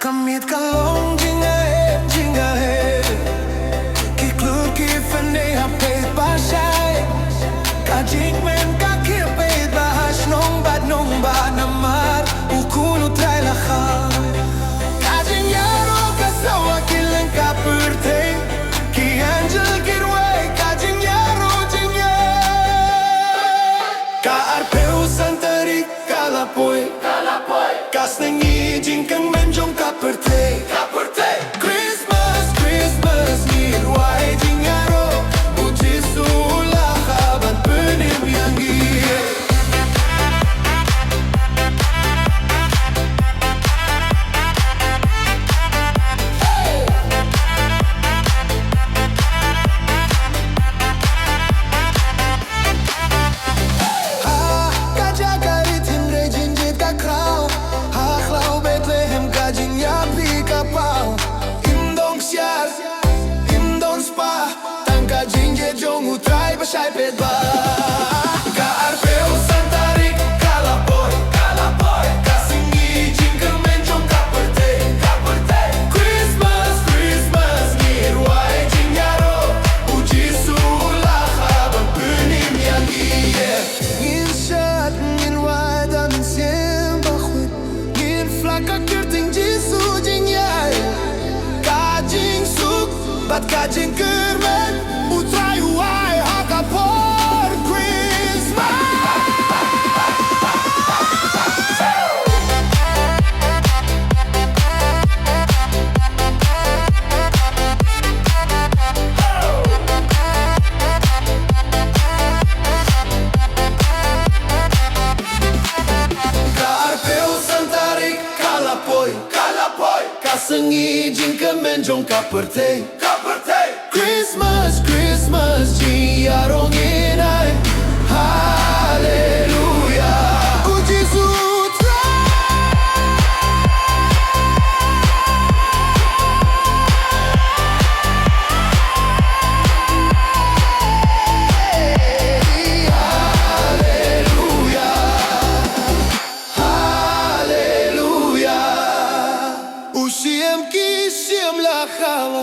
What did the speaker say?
Commit ka long jing ahead Ki klur ki fene ha peit ba shai Ka jing men ka ki peit ba hash nong ba namar Ukunu trai la khar Ka jing yaro ka sawa kilen ka purteng Ki angel kirway Ka jing yaro jing Ka arpeu santarik ka lapoi Ka snengi jing kang men jong ka purteng Christmas, Christmas Nirway jing yaro Uji sula khaban penim yang gie Shai pe ba Ka arpeu santarik kalapoi Ka singi jing kang men jong ka purtei Christmas, Christmas Nirway jing yaro Uji sula khaban penim yang gie Ngin shat, ngin wai da min siem bakhwit Ngin flaka kirting jisu jing yai Ka jing suk, bat ka jing kermen Utrai huai for Christmas Ka arpeu santarik kalapoi Ka sengi jing ka men jong ka purtei Christmas, Christmas, jing yarong inay Hallelujah Uji sutra Hallelujah Hallelujah Usiem ki siem la khawa